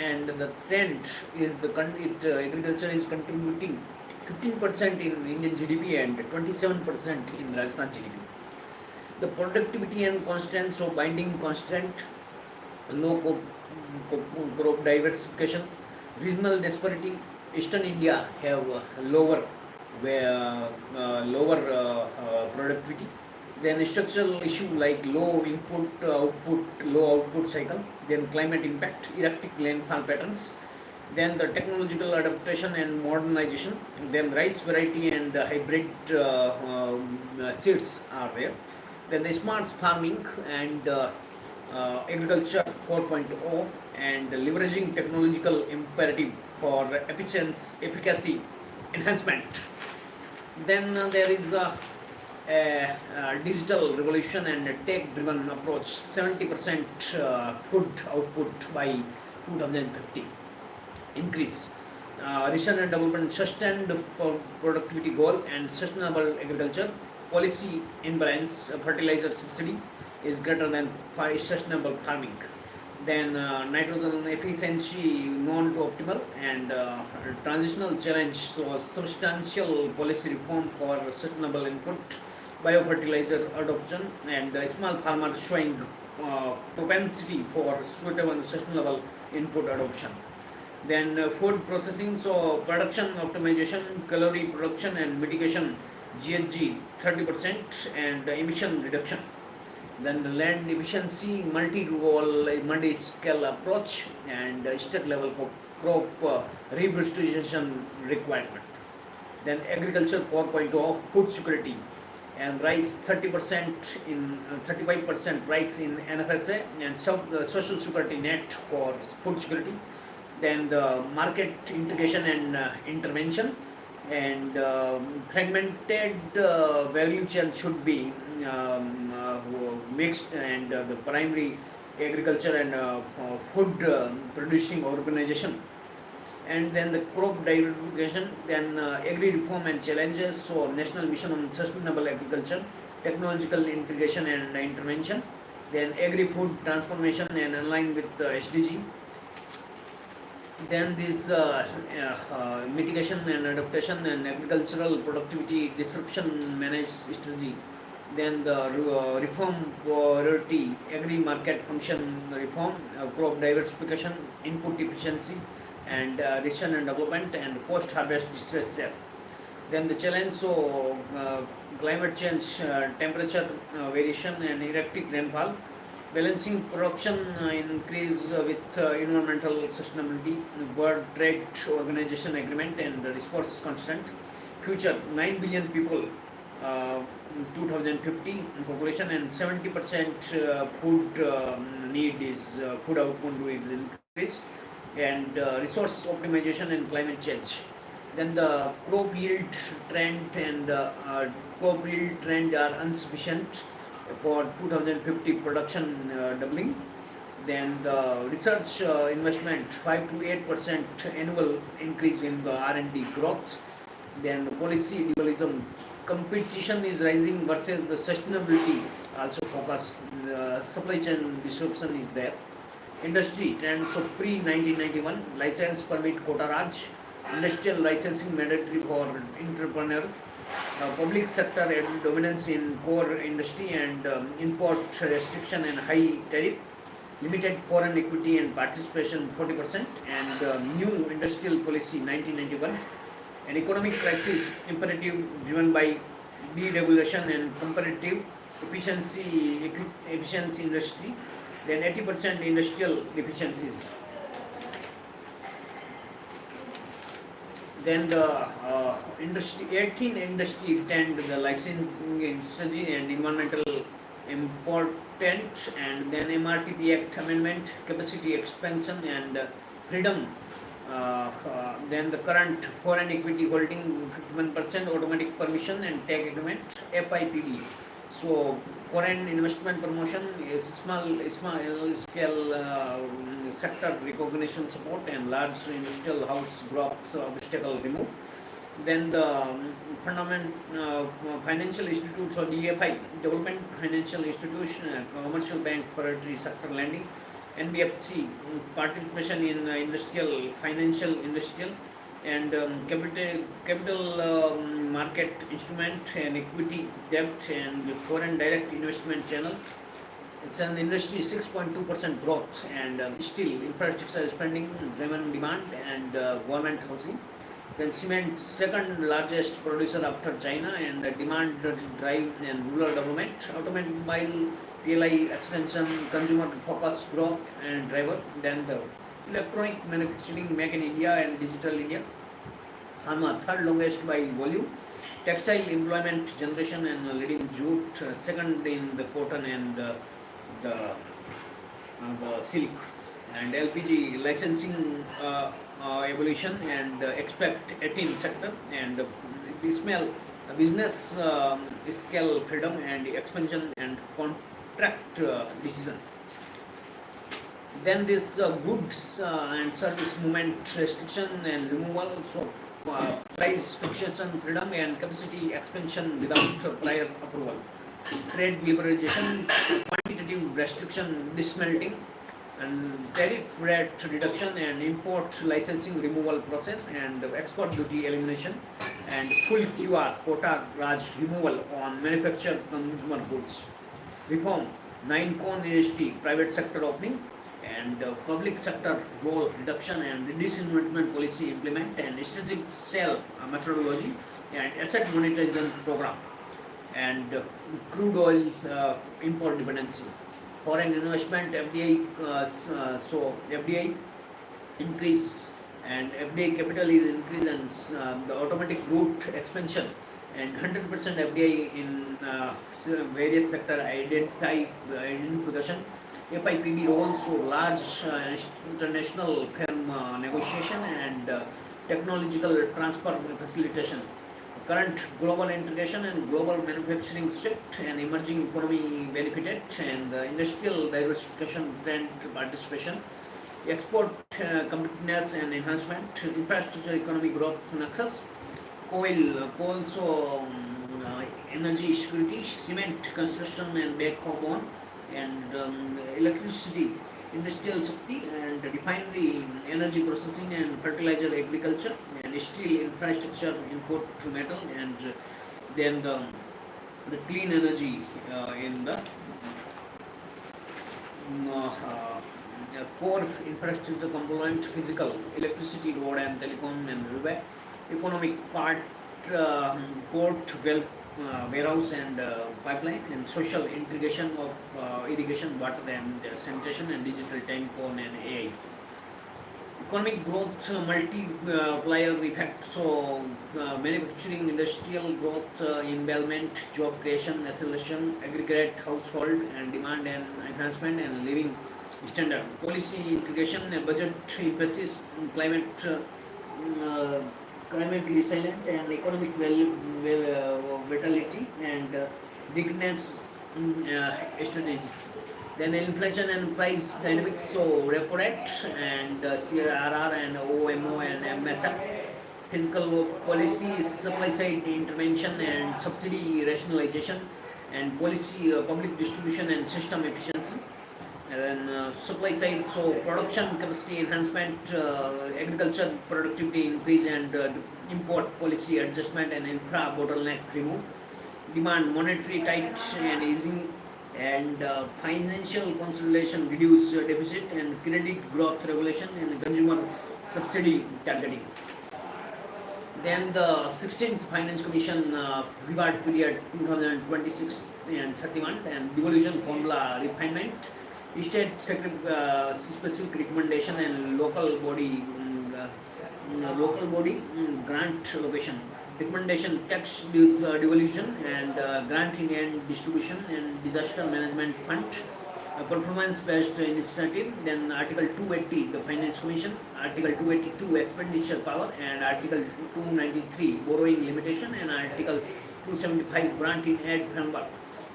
and the trend is agriculture is contributing 15% in Indian GDP and 27% in Rajasthan GDP. The productivity and constant, so binding constant, low crop diversification, regional disparity. Eastern India have lower productivity. Then structural issue like low input output, low output cycle. Then climate impact, erratic rainfall patterns. Then the technological adaptation and modernization. Then rice variety and hybrid seeds are there. Then the smart farming and agriculture 4.0 and leveraging technological imperative for efficacy enhancement. Then there is a digital revolution and a tech-driven approach. 70% food output by 2050 increase. Research and development sustained productivity goal and sustainable agriculture policy imbalance. Fertilizer subsidy is greater than sustainable farming. Then nitrogen efficiency known to optimal and transitional challenge. So substantial policy reform for sustainable input, biofertilizer adoption, and small farmers showing propensity for suitable sustainable input adoption. Then food processing, so production optimization, calorie production and mitigation, GHG 30% and emission reduction. Then the land efficiency, multi-scale approach and state level crop revitalization requirement. Then agriculture 4.0, food security and rice 30% in 35% rice in NFSA and social security net for food security. Then the market integration and intervention and fragmented value chain should be mixed, and the primary agriculture and food producing organization. And then the crop diversification, then agri reform and challenges, so national mission on sustainable agriculture, technological integration and intervention, then agri food transformation and align with SDG. Then this mitigation and adaptation and agricultural productivity disruption managed strategy. Then the reform priority, agri market function reform, crop diversification, input efficiency, and research and development, and post harvest distress share. Then the challenge, so climate change, temperature variation and erratic rainfall, balancing production increase with environmental sustainability, World Trade Organization agreement and resource constant. Future 9 billion people, 2050 population, and 70% food need is food output is increased, and resource optimization and climate change. Then the crop yield trend and crop yield trend are insufficient for 2050 production doubling. Then the research investment 5 to 8% annual increase in the R&D growth. Then the policy dualism, competition is rising versus the sustainability also focus. Supply chain disruption is there. Industry trend, so pre 1991 license permit quota raj, industrial licensing mandatory for entrepreneur, public sector dominance in core industry, and import restriction and high tariff, limited foreign equity and participation 40%, and new industrial policy 1991, an economic crisis imperative driven by deregulation and comparative efficient industry, then 80% industrial deficiencies. Then the industry 18 industry tend the licensing strategy and environmental important, and then MRTP Act amendment, capacity expansion and freedom. Then the current foreign equity holding 51%, automatic permission and tag agreement, FIPB. So foreign investment promotion is small scale sector recognition support, and large industrial house growth obstacle removed. Then the financial institutes, or DFI, development financial institution, commercial bank, priority sector lending, NBFC participation in industrial, financial, industrial, and capital market instrument and equity debt and foreign direct investment channel. It's an industry 6.2% growth, and still infrastructure spending driven demand and government housing. Then cement, second largest producer after China, and demand drive and rural development. Automobile, PLI extension, consumer focus growth and driver. Then the electronic manufacturing, make in India and digital India. Pharma, third longest by volume. Textile employment generation and leading jute, second in the cotton and the silk. And LPG licensing evolution and expect 18 sector and business scale freedom and expansion and contract decision. Then this goods and service movement restriction and removal, so price fixation freedom and capacity expansion without prior approval. Trade liberalization, quantitative restriction, dismelting, and tariff rate reduction and import licensing removal process and export duty elimination and full QR quota Raj removal on manufactured consumer goods. Reform, 9 cone industry, private sector opening and public sector role reduction and disinvestment policy implement and strategic sale methodology and asset monetization program and crude oil import dependency. Foreign investment, FDI, so FDI increase and FDI capital is increase and the automatic route expansion and 100% FDI in various sector identification. FIPB also large international firm negotiation and technological transfer facilitation. Current global integration and global manufacturing shift and emerging economy benefited and industrial diversification trend participation. Export competitiveness and enhancement, infrastructure economy growth nexus. Coal so energy security, cement construction and backbone and electricity, industrial shakti and refinery, energy processing and fertilizer agriculture and steel infrastructure, import to metal and then the clean energy in the core infrastructure component, physical, electricity, road and telecom and railway. Economic part, port, warehouse and pipeline and social integration of irrigation, water and sanitation and digital telecom and AI. Economic growth multiplier effect, so manufacturing, industrial growth, investment, job creation, acceleration, aggregate household and demand and enhancement and living standard. Policy integration, budget emphasis, climate climate resilient and economic vitality and digness strategies. Then inflation and price dynamics, so repo rate and CRR and OMO and MSF. Fiscal policy, supply side intervention and subsidy rationalization and policy public distribution and system efficiency. And then supply side, so production capacity enhancement, agriculture productivity increase and import policy adjustment and infra bottleneck remove. Demand, monetary tight and easing and financial consolidation, reduce deficit and credit growth regulation and consumer subsidy targeting. Then the 16th Finance Commission reward period 2026 and 31 and devolution formula refinement, state specific recommendation and local body grant allocation. Recommendation, tax devolution and grant in and distribution and disaster management fund, performance based initiative. Then Article 280 the Finance Commission, Article 282 expenditure power and Article 293 borrowing limitation and Article 275 grant in aid framework.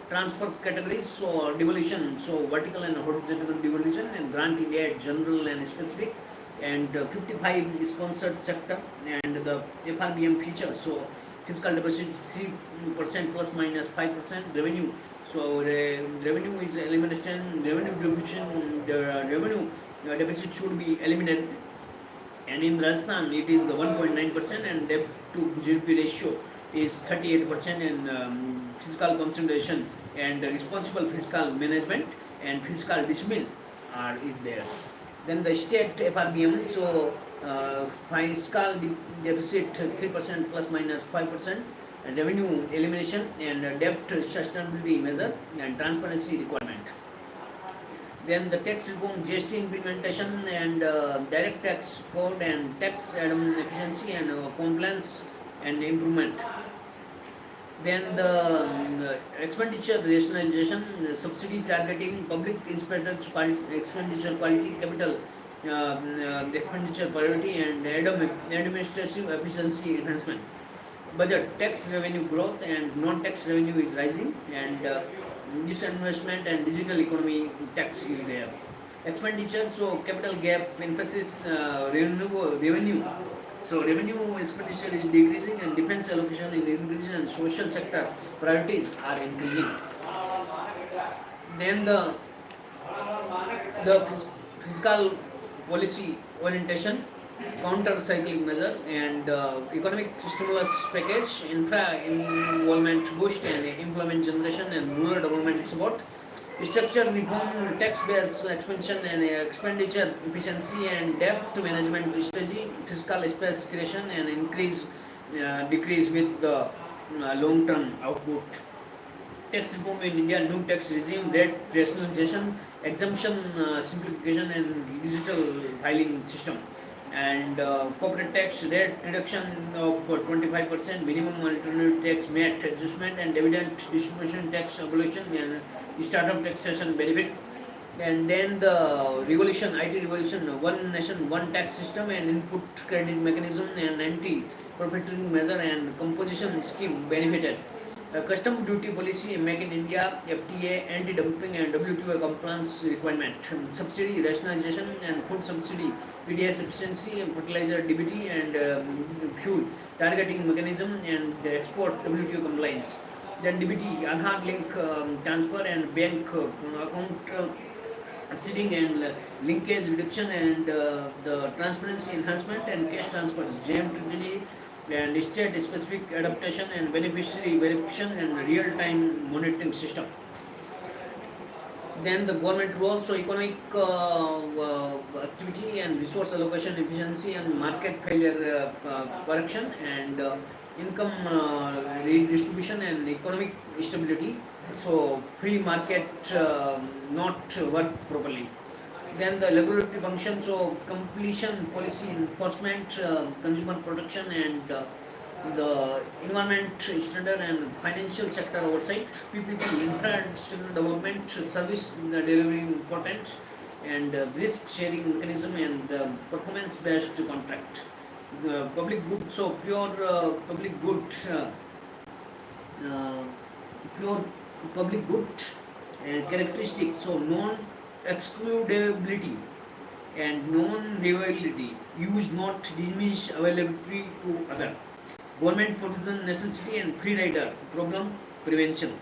Transfer categories, so devolution, so vertical and horizontal devolution and grant in aid general and specific and 55 sponsored sector and the FRBM feature, so Fiscal deficit 3% plus minus 5% revenue. So revenue is elimination. Revenue deficit, the revenue deficit should be eliminated. And in Rajasthan, it is the 1.9%, and debt to GDP ratio is 38%, and fiscal consolidation and responsible fiscal management and fiscal discipline is there. Then the state FRBM, so fiscal deficit 3% plus minus 5%, and revenue elimination and debt sustainability measure and transparency requirement. Then the tax reform, GST implementation and direct tax code and tax efficiency and compliance and improvement. Then the expenditure rationalization, subsidy targeting, public inspectors quality, expenditure quality, capital expenditure priority, and administrative efficiency enhancement. Budget, tax revenue growth and non-tax revenue is rising, and disinvestment and digital economy tax is there. Expenditure, so capital gap, emphasis revenue. So revenue expenditure is decreasing, and defense allocation is increasing, and social sector priorities are increasing. Then the fiscal policy orientation, counter-cycling measure, and economic stimulus package, infra involvement boost, and employment generation, and rural development support. Structural reform, tax-based expansion, and expenditure efficiency, and debt management strategy, fiscal space creation, and decrease with the long-term output. Tax reform in India, new tax regime, debt rationalization, exemption simplification, and digital filing system. And corporate tax rate reduction of 25%, minimum alternative tax MAT adjustment, and dividend distribution tax abolition, and startup taxation benefit. And then the revolution, IT revolution, one nation, one tax system, and input credit mechanism, and anti-profiteering measure, and composition scheme benefited. Custom duty policy, Make in India, FTA, anti-dumping, and WTO compliance requirement. Subsidy rationalization and food subsidy, PDS efficiency, and fertilizer DBT, and fuel targeting mechanism, and export WTO compliance. Then DBT, Aadhaar link transfer, and bank account seeding, and linkage reduction, and the transparency enhancement, and cash transfers, JM Treasury, and state-specific adaptation, and beneficiary verification, and real-time monitoring system. Then the government role, so economic activity, and resource allocation efficiency, and market failure correction, and income redistribution, and economic stability. So free market not work properly. Then the regulatory function, so completion policy enforcement, consumer protection, and the environment standard, and financial sector oversight, PPP, infrastructure development, service delivery important, and risk sharing mechanism, and performance based contract. Public good, so public good, pure public good characteristics, so non excludability and non-rivalability, use not diminish availability to other. Government provision necessity and free rider problem prevention.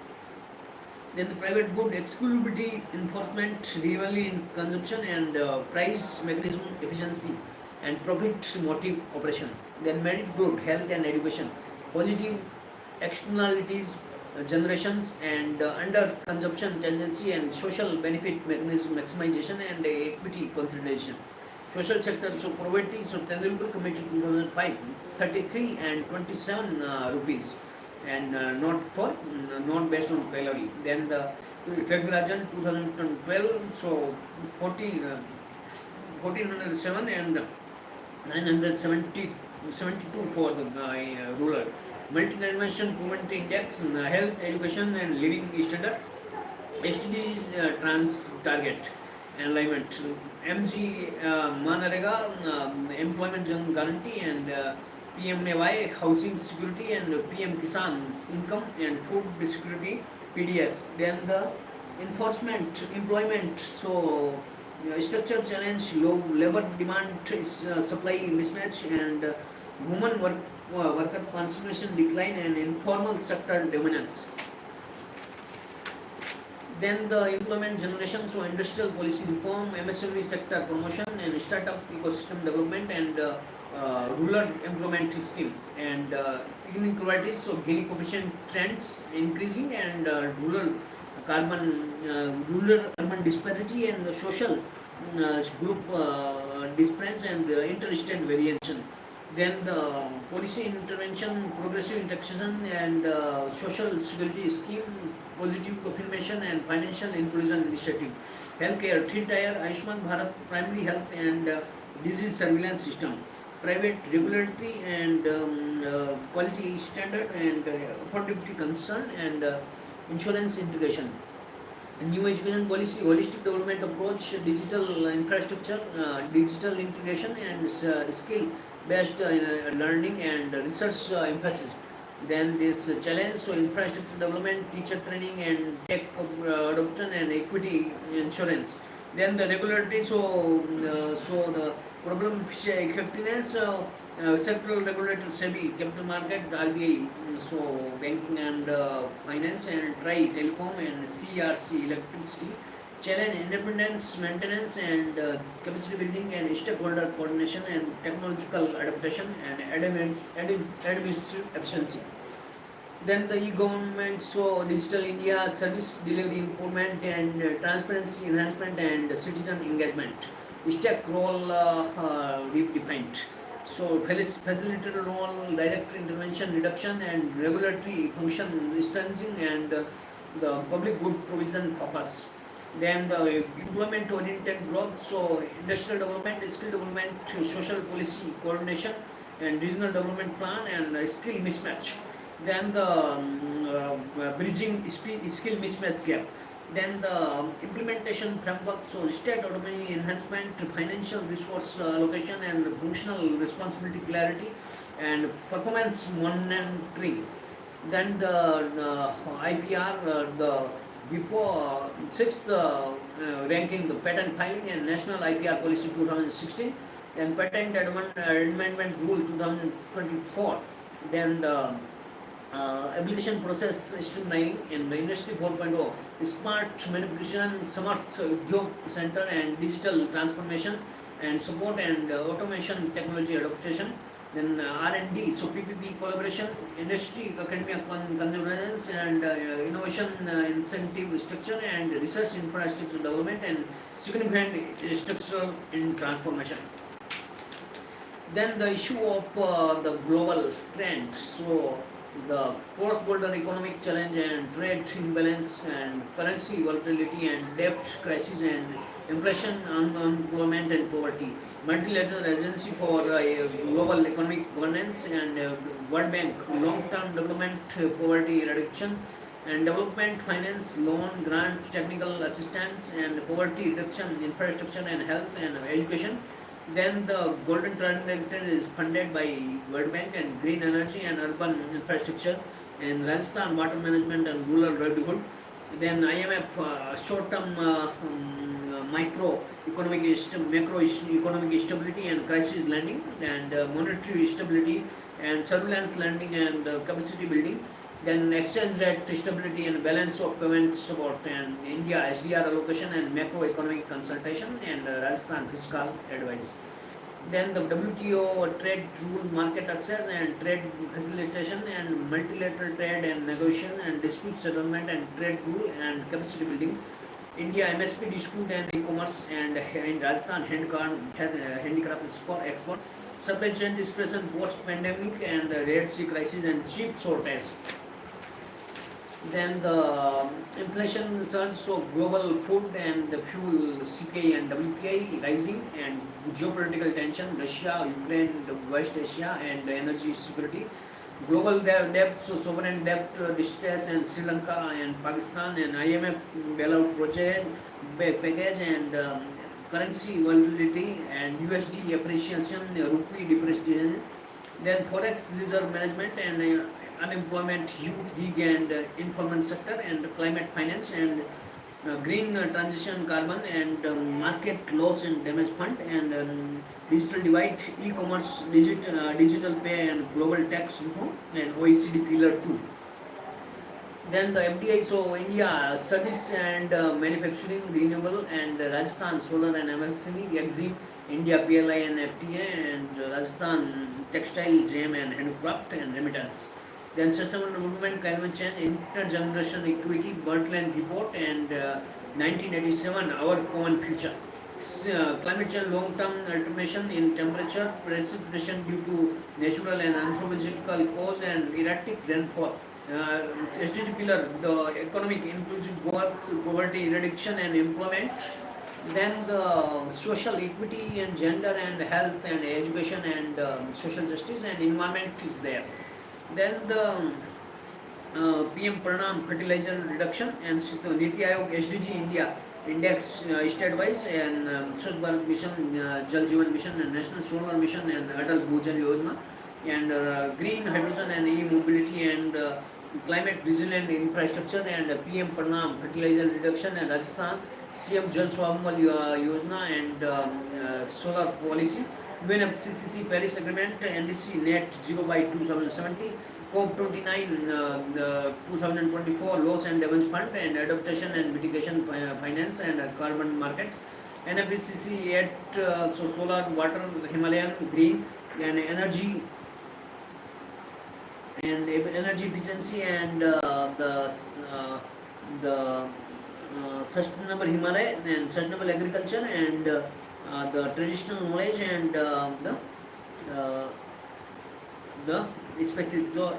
Then the private good, exclusivity enforcement, rivalry in consumption, and price mechanism efficiency, and profit motive operation. Then merit good, health and education, positive externalities generations, and under consumption tendency, and social benefit mechanism maximization, and equity consideration. Social sector, so poverty, so Tendulkar Committee 2005, 33 and 27 rupees, and not based on calorie. Then the February 2012, so 1407 and 972 for the rural. Multi-dimension poverty index, health, education, and living standard. SDGs trans target alignment. MG Manarega employment guarantee, and PMAY housing security, and PM Kisan's income and food security, PDS. Then the enforcement employment, so structure challenge, low labor demand, supply mismatch, and women worker participation decline, and informal sector dominance. Then the employment generation, so industrial policy reform, MSME sector promotion, and startup ecosystem development, and rural employment scheme, and inequalities, so Gini coefficient trends increasing, and rural urban disparity, and the social group difference, and interstate variation. Then the policy intervention, progressive taxation, and social security scheme, positive affirmation, and financial inclusion initiative. Healthcare, three-tier Ayushman Bharat primary health and disease surveillance system. Private regulatory and quality standard, and affordability concern, and insurance integration. New education policy, holistic development approach, digital infrastructure, digital integration, and skill based learning, and research emphasis. Then this challenge, so infrastructure development, teacher training, and tech adoption, and equity insurance. Then the regulatory, so the problem effectiveness, sectoral regulator, SEBI, capital market, RBI, so banking and finance, and TRAI, telecom, and CRC, electricity. Challenge independence, maintenance, and capacity building, and stakeholder coordination, and technological adaptation, and administrative efficiency. Then the e-government, so digital India, service delivery improvement, and transparency enhancement, and citizen engagement. Stack role defined. So facilitator role, direct intervention reduction, and regulatory function strengthening, and the public good provision focus. Then the employment oriented growth, so industrial development, skill development, social policy coordination, and regional development plan, and skill mismatch. Then the bridging skill mismatch gap. Then the implementation framework, so state autonomy enhancement, financial resource allocation, and functional responsibility clarity, and performance monitoring. Then the IPR, the before sixth ranking, the patent filing and national IPR policy 2016, and patent amendment rule 2024. Then the application process streamlining in the industry 4.0, smart manufacturing, smart udyog center, and digital transformation, and support, and automation technology adaptation. Then R&D, so PPP collaboration, industry academia convergence, and innovation incentive structure, and research infrastructure development, and significant structural in transformation. Then the issue of the global trend, so the cross-border economic challenge, and trade imbalance, and currency volatility, and debt crisis, and inflation, unemployment, and poverty. Multilateral Agency for Global Economic Governance, and World Bank, long-term development, poverty reduction, and development finance, loan, grant, technical assistance, and poverty reduction, infrastructure, and health, and education. Then the Golden Triangle is funded by World Bank, and green energy, and urban infrastructure, and Rajasthan water management, and rural livelihood. Then IMF short-term macro economic stability, and crisis lending, and monetary stability, and surveillance lending, and capacity building. Then exchange rate stability, and balance of payment support, and India SDR allocation, and macroeconomic consultation, and Rajasthan fiscal advice. Then the WTO trade rule, market access, and trade facilitation, and multilateral trade and negotiation, and dispute settlement, and trade rule, and capacity building. India MSP dispute and e-commerce, and in Rajasthan handicraft export, supply chain disruption post pandemic, and Red Sea crisis, and chip shortage. Then the inflation surge, so global food and the fuel CPI and WPI rising, and geopolitical tension, Russia, Ukraine, West Asia, and energy security. Global debt, so sovereign debt distress, and Sri Lanka, and Pakistan, and IMF bailout project package, and currency volatility, and USD appreciation, rupee depreciation. Then forex reserve management, and unemployment, youth gig, and informal sector, and climate finance, and green transition carbon and market loss and damage fund and digital divide, e-commerce, digital pay and global tax reform and OECD pillar 2. Then the FDI, so India service and manufacturing, renewable and Rajasthan solar and MSME, EXIM, India PLI and FTA and Rajasthan textile, gem and handicraft and remittance. Then sustainable development, climate change, intergeneration equity, Bertland report and 1987, our common future. Climate change long-term alternation in temperature, precipitation due to natural and anthropological cause and erratic rainfall. SDG pillar, the economic inclusive growth, poverty reduction and employment. Then the social equity and gender and health and education and social justice and environment is there. Then the PM Pranam fertilizer reduction and Niti Aayog SDG India index state-wise and Swachh Bharat Mission, Jal Jeevan Mission and National Solar Mission and Atal Bhujal Yojana and green hydrogen and e-mobility and climate resilient infrastructure and PM Pranam fertilizer reduction and Rajasthan CM Jal Swabhamal Yojana and solar policy. UNFCCC Paris Agreement, NDC Net 0 by 2070, COP29 2024 Loss and Damage Fund and Adaptation and Mitigation Finance and Carbon Market. NFCCC at so solar, water, Himalayan, green and energy efficiency and the sustainable Himalaya and sustainable agriculture and the traditional knowledge and the species. So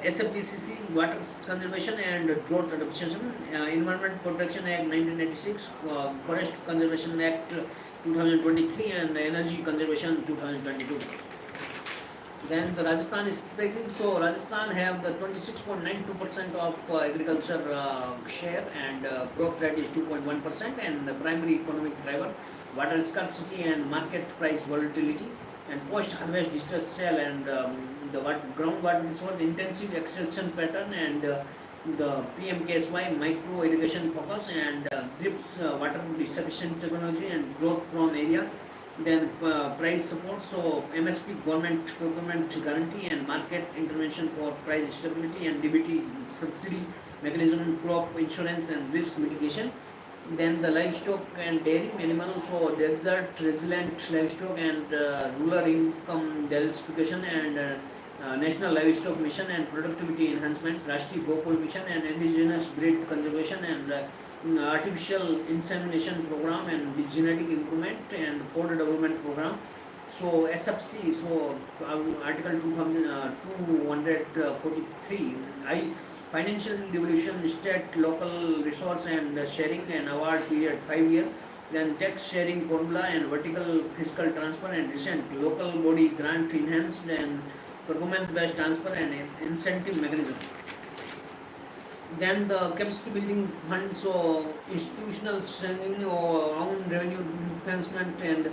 SFPCC water conservation and drought adaptation, Environment Protection Act 1996, Forest Conservation Act 2023 and Energy Conservation 2022. Then the Rajasthan is taking, so Rajasthan have the 26.92% of agriculture share and growth rate is 2.1% and the primary economic driver water scarcity and market price volatility and post harvest distress sale and the groundwater resource intensive extraction pattern and the PMKSY micro irrigation focus and drips water sufficient technology and growth prone area. Then price support, so MSP government procurement guarantee and market intervention for price stability and DBT subsidy mechanism, crop insurance and risk mitigation. Then the livestock and dairy animal, so desert resilient livestock and rural income diversification and National Livestock Mission and productivity enhancement, Rashtriya Gokul Mission and indigenous breed conservation and artificial insemination program and the genetic improvement and food development program. So SFC, so article 243 I financial devolution state local resource and sharing and award period 5 year, then tax sharing formula and vertical fiscal transfer and recent local body grant enhanced and performance based transfer and incentive mechanism. Then the capacity building fund, so institutional strengthening or own revenue enhancement and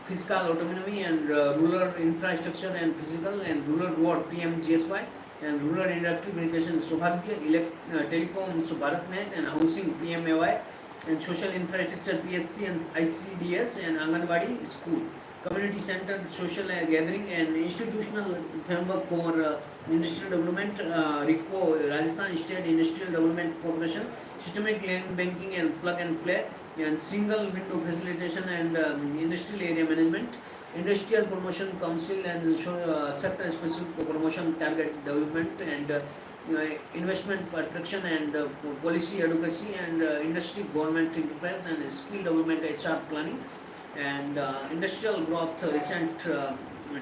fiscal autonomy and rural infrastructure and physical and rural road PMGSY and rural industrial irrigation Saubhagya, telecom so BharatNet and housing PMAY and social infrastructure PSC and ICDS and Anganwadi school. Community centered social gathering and institutional framework for industrial development, RICO, Rajasthan State Industrial Development Corporation, systemic land banking and plug and play, and single window facilitation and industrial area management, industrial promotion council and sector specific promotion target development and investment attraction and policy advocacy and industry government enterprise and skill development HR planning and industrial growth recent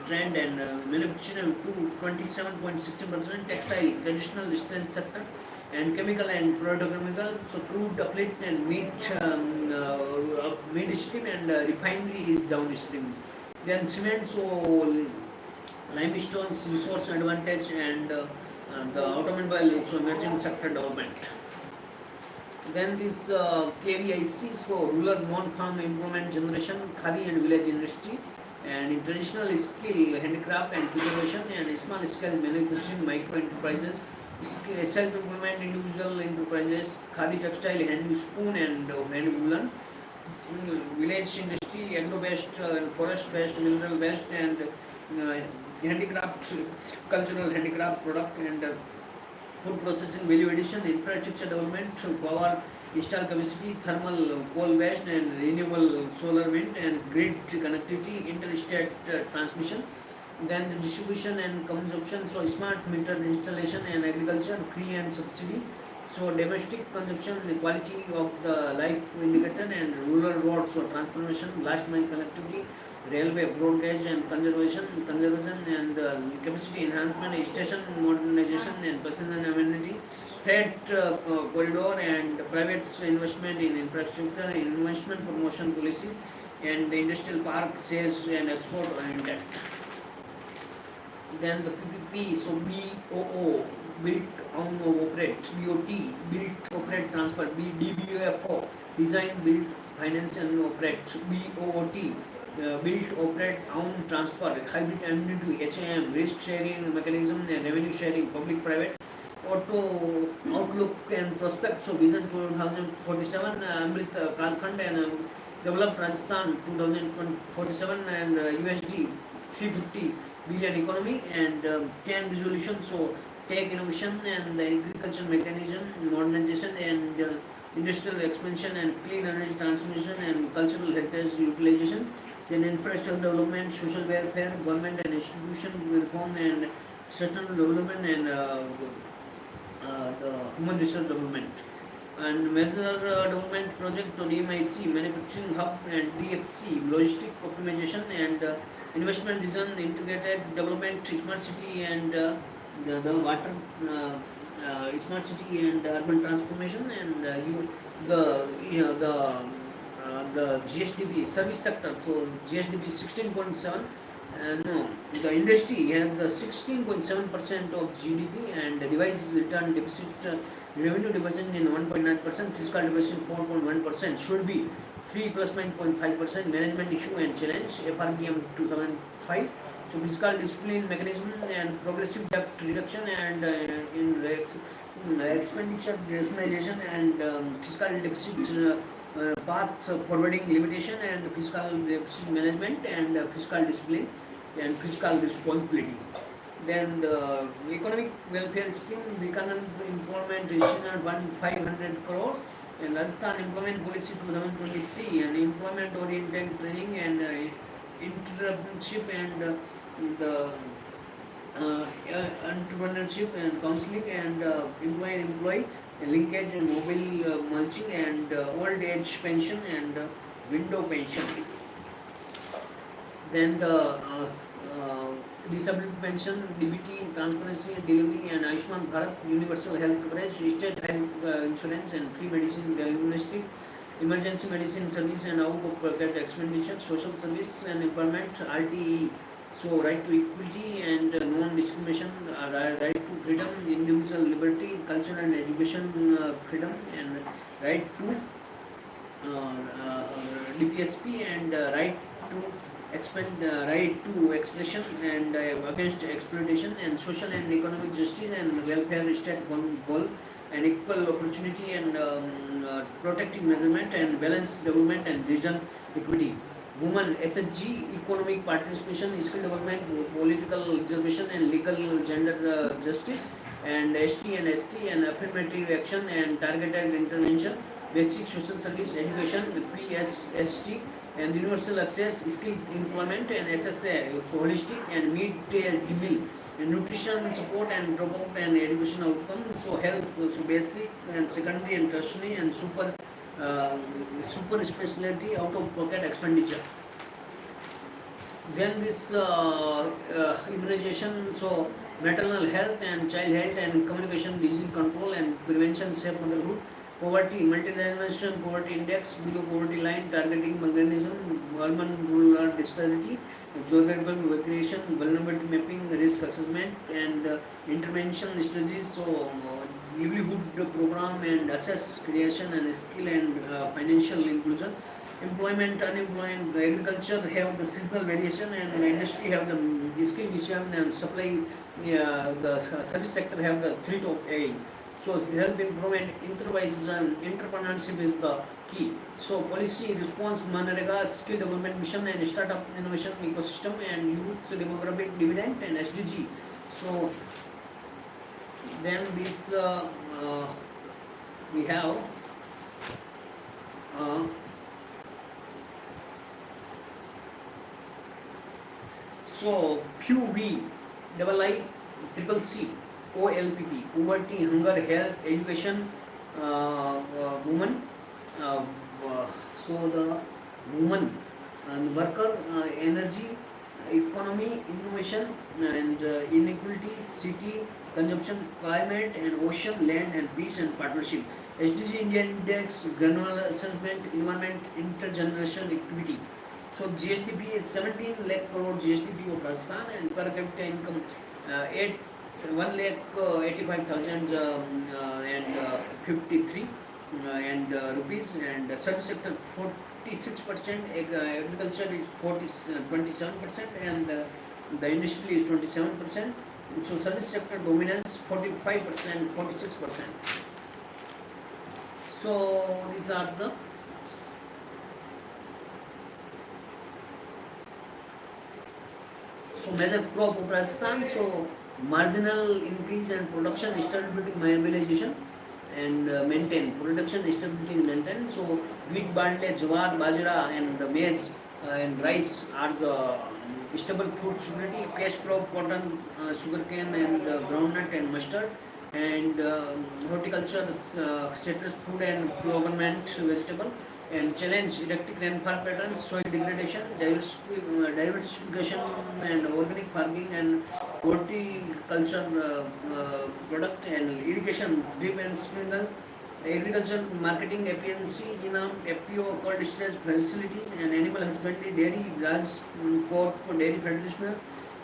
trend and manufacturing to 27.16%, textile traditional strength sector and chemical and petrochemical, so crude uplit and meat midstream and refinery is downstream. Then cement, so limestone's resource advantage and the automobile, so emerging sector development. Then this KVIC, so rural non-farm improvement generation, khadi and village industry, and in traditional skill, handicraft and preservation, and small scale manufacturing micro enterprises, Self-employment, individual enterprises, khadi textile, hand spoon and hand woolen, village industry, agro-based, forest-based, mineral-based, and handicraft, cultural handicraft product, and food processing, value addition, infrastructure development, power install capacity, thermal, coal-based, and renewable solar wind, and grid connectivity, interstate transmission. Then the distribution and consumption, so smart meter installation and agriculture, free and subsidy. So domestic consumption, the quality of the life indicator, and rural roads, so transformation, last mile connectivity, railway, broad gauge and conservation and capacity enhancement, station modernization and passenger amenity, freight corridor and private investment in infrastructure, investment promotion policy, and the industrial park, sales and export are intact. Then the PPP, so BOO, built, own, operate, BOT, built, operate, transfer, DBOFO, design, build, finance and operate, BOOT, built, operate, own, transfer, hybrid annuity, HAM, risk sharing mechanism, and revenue sharing, public private, auto outlook and prospect, so vision 2047, Amrit Kalkhand, and developed Rajasthan 2047, and USD 350 billion economy, and 10 resolution, so tech innovation and the agriculture mechanism modernization, and industrial expansion and clean energy transmission and cultural heritage utilization, then infrastructure development, social welfare, government and institution reform, and sustainable development, and the human resource development. And major development project to DMIC, manufacturing hub, and DFC, logistic optimization, and investment design, integrated development, smart city, and the water, smart city and urban transformation, and the GSDP service sector. So GSDP 16.7. No, the industry has the 16.7% of GDP, and revised return deficit, revenue deficit in 1.9%, fiscal deficit 4.1%, should be 3 plus 9.5%. Management issue and challenge, FRBM 2005. So fiscal discipline mechanism and progressive debt reduction, and expenditure rationalization, and fiscal deficit path forwarding limitation, and fiscal deficit management, and fiscal discipline and fiscal responsibility. Then the economic welfare scheme, the economic employment is 500 crore, and Rajasthan employment policy 2023, and employment oriented training, and internship, and the entrepreneurship and counseling, and employee linkage, and mobile mulching, and old age pension, and window pension. Then the disability pension, DBT, transparency delivery, and Ayushman Bharat, universal health coverage, state health insurance, and free medicine diagnostic, emergency medicine service, and out of pocket expenditure, social service and employment, RTE. So right to equality and non-discrimination, right to freedom, individual liberty, culture and education freedom, and right to DPSP, and right to expression, and against exploitation, and social and economic justice, and welfare state goal, and equal opportunity, and protecting measurement, and balanced development, and region equity. Women, SHG, economic participation, skill development, political observation, and legal gender justice, and ST and SC, and affirmative action, and targeted intervention, basic social service, education, PSST, and universal access, skill employment, and SSA, so holistic and mid-day meal, and nutrition support, and dropout and education outcome, so health, so basic and secondary and tertiary, and super specialty, out of pocket expenditure. Then this immunization, so maternal health and child health and communication, disease control and prevention, safe motherhood, poverty, multi-dimensional poverty index, below poverty line, targeting mechanism, urban rural disparity, geographical variation, vulnerability mapping, risk assessment, and intervention strategies, so livelihood program, and assess creation and skill, and financial inclusion, employment, unemployment. The agriculture have the seasonal variation, and the industry have the skill mission, and supply. The service sector have the three to A. So help improvement, enterprise and entrepreneurship is the key. So policy response, Manrega, skill development mission, and startup innovation ecosystem, and youth demographic dividend, and SDG. So then this we have uh, so PUV double I triple C OLPP, poverty, hunger, health, education, women. Uh, so the woman and worker, energy, economy, innovation, and inequality, city, consumption, climate, and ocean, land, and peace and partnership. SDG India Index, granular assessment, environment, intergeneration equity. So GSDP is 17 lakh crore GSDP of Rajasthan, and per capita income 1 lakh 85,000 and 53 and rupees, and service sector 46%, agriculture is 27%, and the industry is 27%. So service sector dominance 45%, 46%. So these are the major crop of Rajasthan. So marginal increase and production stability mobilization and maintain production stability and maintain. So wheat, barley, jawar, bajra, and maize and rice are the stable food security. Cash crop cotton, sugarcane, and groundnut and mustard. And horticulture, citrus fruit and government vegetable. And challenge erratic rainfall patterns, soil degradation, diversification, and organic farming, and horticulture product, and irrigation, drip and sprinkle, agriculture marketing, APMC, INAM, FPO, cold storage facilities, and animal husbandry, dairy, Raj Corp, dairy federation,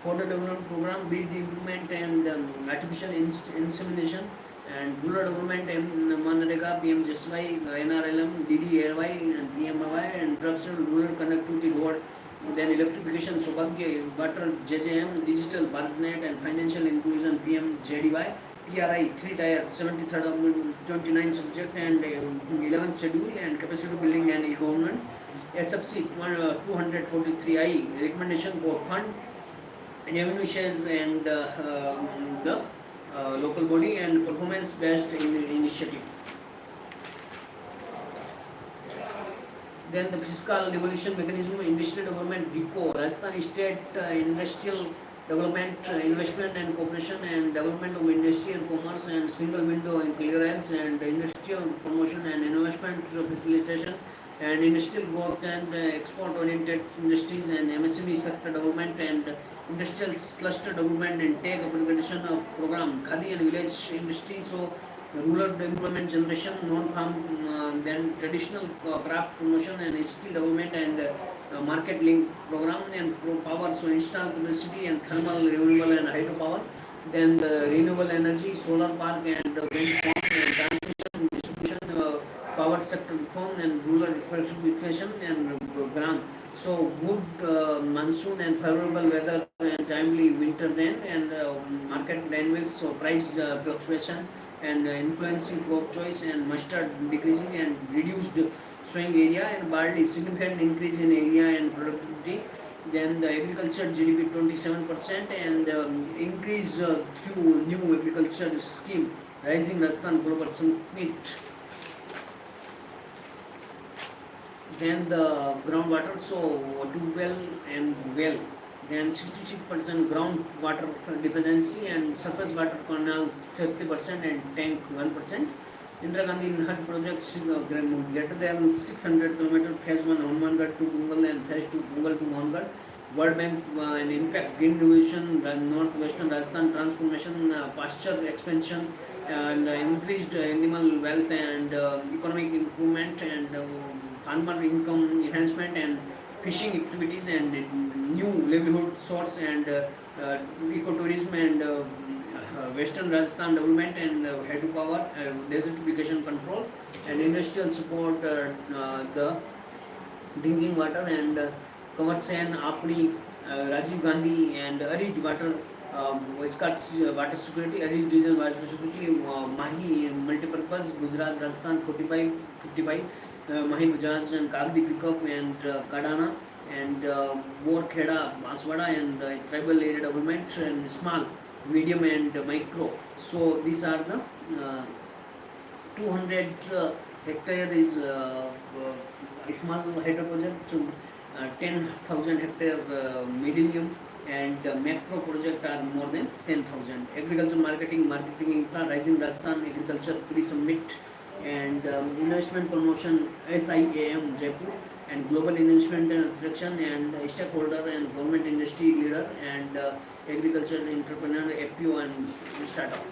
further development program, breed improvement, and artificial insemination, and rural development, Manrega, PMJSY, NRLM, DDAY, and PMY, and infrastructure, rural connectivity road, then electrification, Sobhagya, water, JJM, digital, BharatNet, and financial inclusion, PMJDY, PRI, 3 tier, 73rd of 29 subject, and 11th schedule, and capacity building and e-governance, SFC 243I, recommendation for fund, revenue share, and the local body, and performance based initiative. Then the fiscal devolution mechanism, industrial development, DECO, Rajasthan State Industrial Development, Investment and Cooperation, and Development of Industry and Commerce, and Single Window and Clearance, and Industrial Promotion and Investment Facilitation, and Industrial Growth and Export Oriented Industries, and MSME Sector Development, and Industrial Cluster Development, and Take Implementation of Program, Khadi and Village Industry. So rural employment generation, non-farm, then traditional craft promotion, and skill development, and market link program, and power, so install capacity, and thermal, renewable, and hydropower. Then the renewable energy, solar park, and wind farm, and transmission, distribution, power sector reform, and rural electrification, and grant. So good monsoon and favorable weather, and timely winter rain, and market dynamics, so price fluctuation, and influencing crop choice, and mustard decreasing and reduced sowing area, and barley significant increase in area and productivity. Then the agriculture GDP 27%, and increase through new agriculture scheme, rising Rajasthan Global Summit. Then the groundwater, so tube well and well. Then 66% groundwater dependency, and surface water canal 70%, and tank 1%. Indira Gandhi Nahar projects greater than 600 km, phase 1 Hanumangarh to Bungal, and phase 2 Bungal to Mohangarh. World Bank and impact green revolution, northwestern Rajasthan transformation, pasture expansion, and increased animal wealth, and economic improvement, and farmer income enhancement, and fishing activities, and new livelihood source, and ecotourism, and western Rajasthan development, and hydropower, desertification control, and industrial support, the drinking water, and Kanwar Sen, Apni, Rajiv Gandhi, and Arid water, Scott's water security, Arid region water security, Mahi multipurpose, Gujarat, Rajasthan 45, 55, Mahi Bajaj and Kagdi pickup, and Kadana, and Borkheda, Banswada, and tribal area development, and small, medium, and micro. So these are the 200 hectare is small hydro project, 10,000 hectare medium, and macro project are more than 10,000. Agriculture marketing infra, rising Rajasthan agriculture pre-summit, and investment promotion SIAM Jaipur, and global investment attraction, and stakeholder and government industry leader, and agriculture entrepreneur FPO and startup.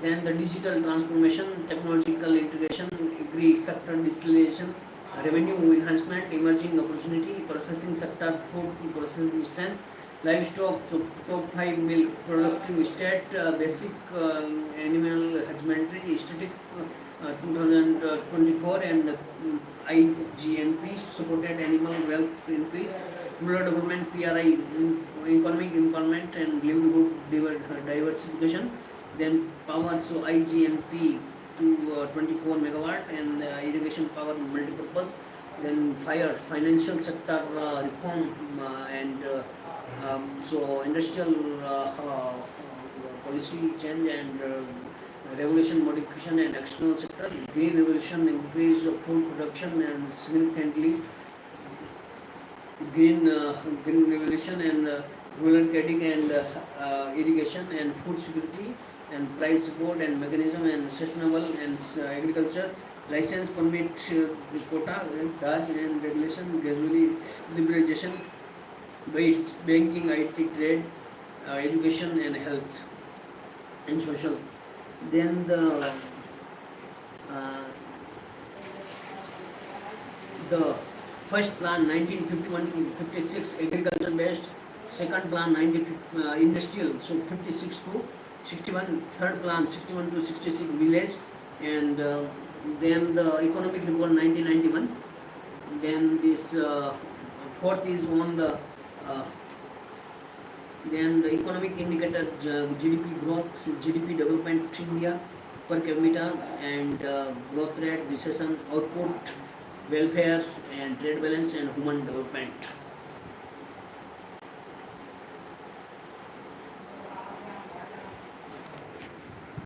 Then the digital transformation, technological integration, agri sector digitalization, revenue enhancement, emerging opportunity, processing sector, food processing strength, livestock, so top 5 milk productive state, basic animal husbandry, static 2024, and IGNP, supported animal wealth increase, rural development, PRI, economic empowerment and livelihood diversification. Then power, so IGNP to 24 megawatt, and irrigation power multipurpose. Then fire, financial sector reform, and so industrial policy change, and revolution modification, and external sector, green revolution, increase of food production, and significantly green revolution, and rural trading, and irrigation, and food security, and price support and mechanism, and sustainable and agriculture, license permit quota, and Raj and regulation, gradually liberalization, banking, IT, trade, education, and health and social. Then the first plan 1951 to 56 agriculture based, second plan 90 industrial, so 56 to 61, third plan 61 to 66 village, and then the economic report 1991. Then this fourth is on the then the economic indicator, GDP growth, GDP development India per capita, and growth rate, recession, output, welfare, and trade balance, and human development.